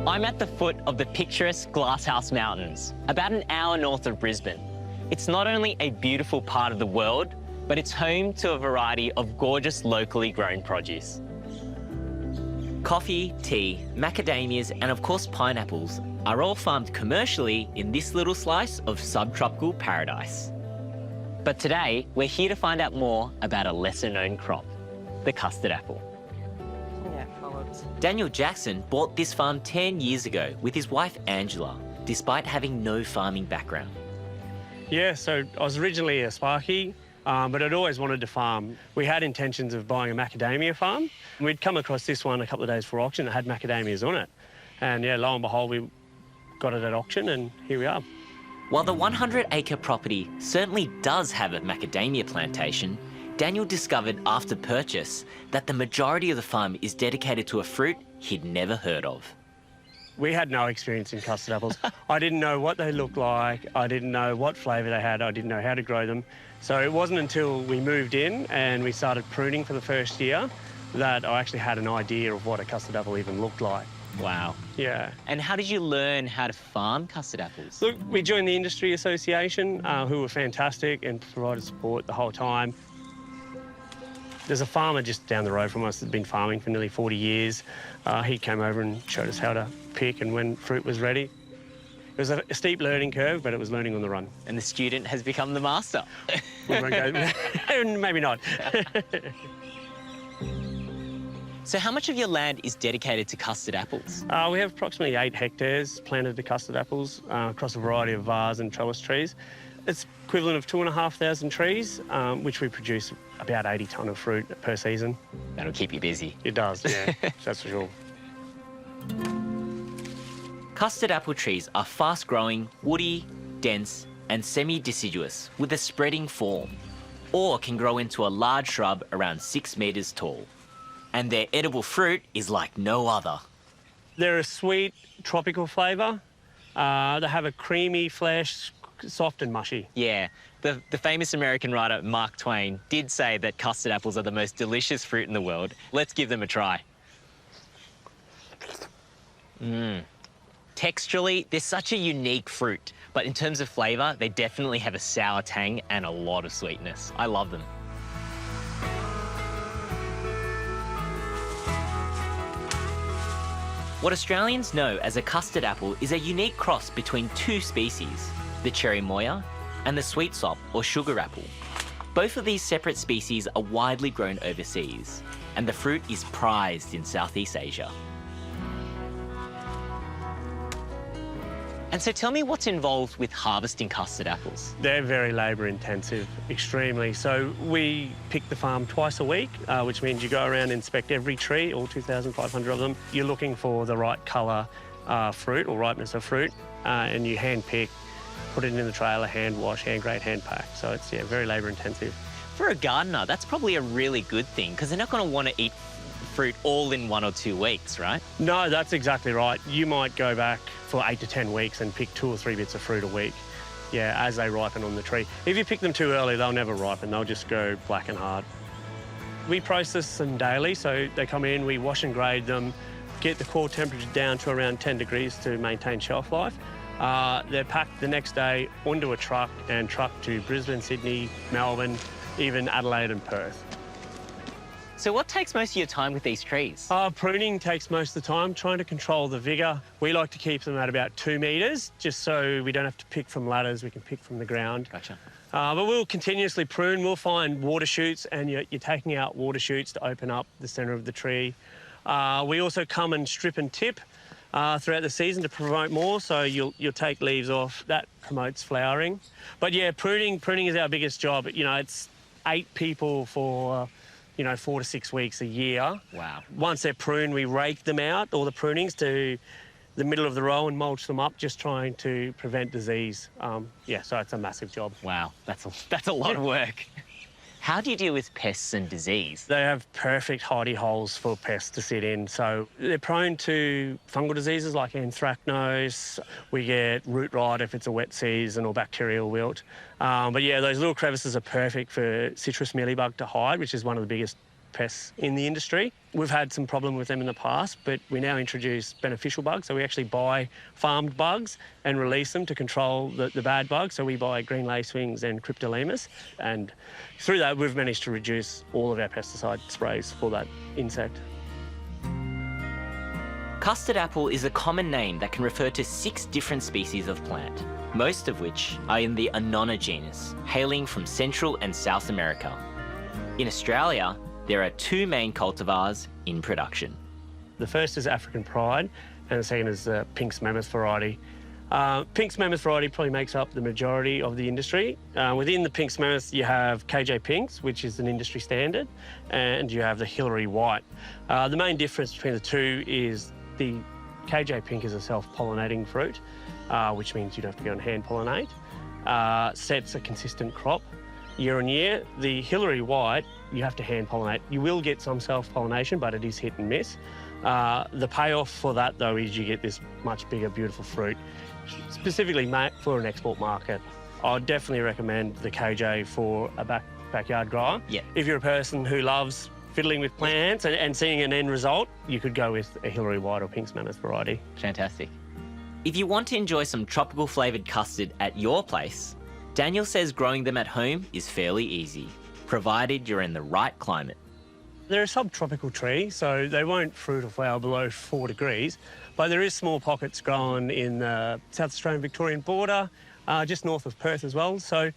I'm at the foot of the picturesque Glasshouse Mountains, about an hour north of Brisbane. It's not only a beautiful part of the world, but it's home to a variety of gorgeous locally grown produce. Coffee, tea, macadamias, and of course pineapples are all farmed commercially in this little slice of subtropical paradise. But today, we're here to find out more about a lesser-known crop, the custard apple. Daniel Jackson bought this farm 10 years ago with his wife Angela, despite having no farming background. Yeah, so I was originally a Sparky, but I'd always wanted to farm. We had intentions of buying a macadamia farm. We'd come across this one a couple of days before auction that had macadamias on it. And yeah, lo and behold, we got it at auction and here we are. While the 100-acre property certainly does have a macadamia plantation, Daniel discovered after purchase that the majority of the farm is dedicated to a fruit he'd never heard of. We had no experience in custard apples. I didn't know what they looked like. I didn't know what flavour they had. I didn't know how to grow them. So it wasn't until we moved in and we started pruning for the first year that I actually had an idea of what a custard apple even looked like. Wow. Yeah. And how did you learn how to farm custard apples? Look, we joined the industry association, who were fantastic and provided support the whole time. There's a farmer just down the road from us that's been farming for nearly 40 years. He came over and showed us how to pick and when fruit was ready. It was a steep learning curve, but it was learning on the run. And the student has become the master. We won't go maybe not. So how much of your land is dedicated to custard apples? We have approximately 8 hectares planted to custard apples across a variety of vase and trellis trees. It's equivalent of 2,500 trees, which we produce about 80 tonne of fruit per season. That'll keep you busy. It does, yeah, that's for sure. Custard apple trees are fast-growing, woody, dense, and semi-deciduous with a spreading form, or can grow into a large shrub around 6 metres tall. And their edible fruit is like no other. They're a sweet, tropical flavour. They have a creamy flesh, soft and mushy. Yeah, the famous American writer Mark Twain did say that custard apples are the most delicious fruit in the world. Let's give them a try. Texturally, they're such a unique fruit, but in terms of flavour, they definitely have a sour tang and a lot of sweetness. I love them. What Australians know as a custard apple is a unique cross between 2 species, the cherry moya and the sweet sop or sugar apple. Both of these separate species are widely grown overseas, and the fruit is prized in Southeast Asia. And so tell me what's involved with harvesting custard apples. They're very labour intensive, extremely. So we pick the farm twice a week, which means you go around and inspect every tree, all 2,500 of them. You're looking for the right colour fruit or ripeness of fruit, and you hand pick, put it in the trailer, hand wash, hand grade, hand pack. So it's, yeah, very labour intensive. For a gardener, that's probably a really good thing because they're not going to want to eat fruit all in 1 or 2 weeks, right? No, that's exactly right. You might go back for 8 to 10 weeks and pick 2 or 3 bits of fruit a week, yeah, as they ripen on the tree. If you pick them too early, they'll never ripen. They'll just go black and hard. We process them daily, so they come in, we wash and grade them, get the core temperature down to around 10 degrees to maintain shelf life. They're packed the next day onto a truck and trucked to Brisbane, Sydney, Melbourne, even Adelaide and Perth. So what takes most of your time with these trees? Pruning takes most of the time, trying to control the vigour. We like to keep them at about 2 metres, just so we don't have to pick from ladders, we can pick from the ground. Gotcha. But we'll continuously prune. We'll find water shoots, and you're taking out water shoots to open up the centre of the tree. We also come and strip and tip throughout the season to promote more, so you'll take leaves off. That promotes flowering. But yeah, pruning is our biggest job. You know, it's 8 people for 4 to 6 weeks a year. Wow. Once they're pruned, we rake them out, all the prunings, to the middle of the row and mulch them up, just trying to prevent disease. Yeah, so it's a massive job. Wow, that's a lot of work. How do you deal with pests and disease? They have perfect hidey holes for pests to sit in. So they're prone to fungal diseases like anthracnose. We get root rot if it's a wet season, or bacterial wilt. But yeah, those little crevices are perfect for citrus mealybug to hide, which is one of the biggest pests in the industry. We've had some problem with them in the past, but we now introduce beneficial bugs. So we actually buy farmed bugs and release them to control the bad bugs. So we buy green lacewings and cryptolemus, and through that we've managed to reduce all of our pesticide sprays for that insect. Custard apple is a common name that can refer to 6 different species of plant, most of which are in the Annona genus, hailing from Central and South America. In Australia, there are 2 main cultivars in production. The first is African Pride, and the second is the Pink's Mammoth variety. Pink's Mammoth variety probably makes up the majority of the industry. Within the Pink's Mammoth, you have KJ Pinks, which is an industry standard, and you have the Hillary White. The main difference between the two is the KJ Pink is a self-pollinating fruit, which means you don't have to go and hand-pollinate. Sets a consistent crop year on year. The Hillary White, you have to hand-pollinate. You will get some self-pollination, but it is hit and miss. The payoff for that, though, is you get this much bigger, beautiful fruit, specifically made for an export market. I'd definitely recommend the KJ for a backyard grower. Yeah. If you're a person who loves fiddling with plants and seeing an end result, you could go with a Hillary White or Pink's Mammoth variety. Fantastic. If you want to enjoy some tropical flavoured custard at your place, Daniel says growing them at home is fairly easy, provided you're in the right climate. They're a subtropical tree, so they won't fruit or flower below 4 degrees, but there is small pockets growing in the South Australian Victorian border, just north of Perth as well. So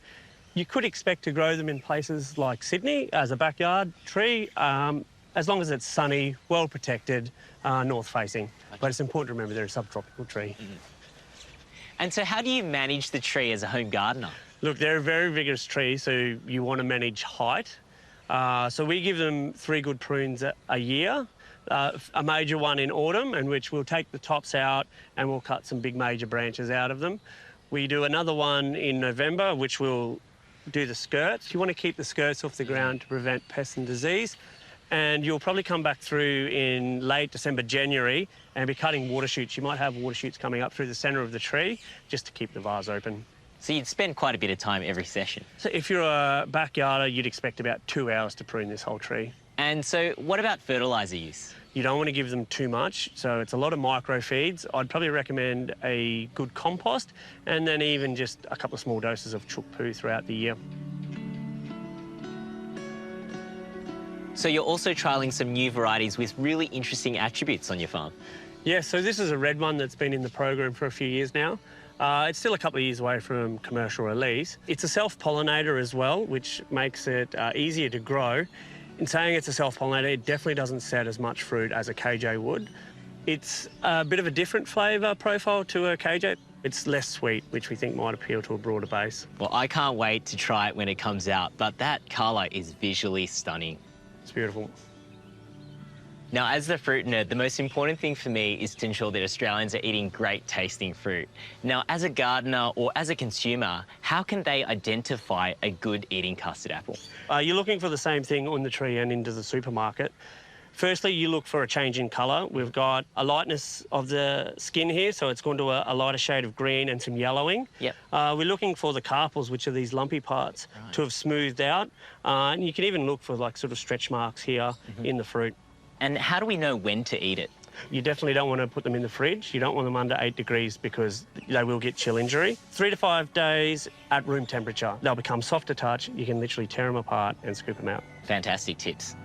you could expect to grow them in places like Sydney as a backyard tree, as long as it's sunny, well protected, north facing. But it's important to remember they're a subtropical tree. Mm-hmm. And so how do you manage the tree as a home gardener? Look, they're a very vigorous tree, so you want to manage height. So we give them 3 good prunes a year, a major one in autumn, in which we'll take the tops out and we'll cut some big major branches out of them. We do another one in November, which will do the skirts. You want to keep the skirts off the ground to prevent pests and disease. And you'll probably come back through in late December, January, and be cutting water shoots. You might have water shoots coming up through the centre of the tree just to keep the vase open. So you'd spend quite a bit of time every session. So if you're a backyarder, you'd expect about 2 hours to prune this whole tree. And so what about fertiliser use? You don't want to give them too much, so it's a lot of micro feeds. I'd probably recommend a good compost and then even just a couple of small doses of chook poo throughout the year. So you're also trialling some new varieties with really interesting attributes on your farm. Yeah, so this is a red one that's been in the program for a few years now. It's still a couple of years away from commercial release. It's a self-pollinator as well, which makes it easier to grow. In saying it's a self-pollinator, it definitely doesn't set as much fruit as a KJ would. It's a bit of a different flavour profile to a KJ. It's less sweet, which we think might appeal to a broader base. Well, I can't wait to try it when it comes out, but that colour is visually stunning. It's beautiful. Now, as the fruit nerd, the most important thing for me is to ensure that Australians are eating great tasting fruit. Now, as a gardener or as a consumer, how can they identify a good eating custard apple? You're looking for the same thing on the tree and into the supermarket. Firstly, you look for a change in colour. We've got a lightness of the skin here, so it's gone to a lighter shade of green and some yellowing. Yep. We're looking for the carpels, which are these lumpy parts, to have smoothed out. And you can even look for like sort of stretch marks here in the fruit. And how do we know when to eat it? You definitely don't want to put them in the fridge. You don't want them under 8 degrees because they will get chill injury. 3 to 5 days at room temperature. They'll become soft to touch. You can literally tear them apart and scoop them out. Fantastic tips.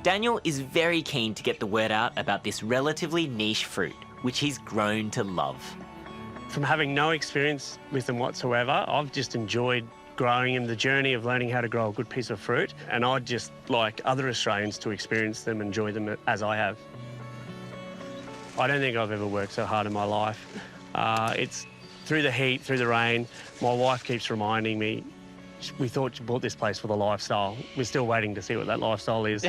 Daniel is very keen to get the word out about this relatively niche fruit, which he's grown to love. From having no experience with them whatsoever, I've just enjoyed growing in the journey of learning how to grow a good piece of fruit, and I'd just like other Australians to experience them, enjoy them as I have. I don't think I've ever worked so hard in my life. It's through the heat, through the rain. My wife keeps reminding me, we thought you bought this place for the lifestyle. We're still waiting to see what that lifestyle is.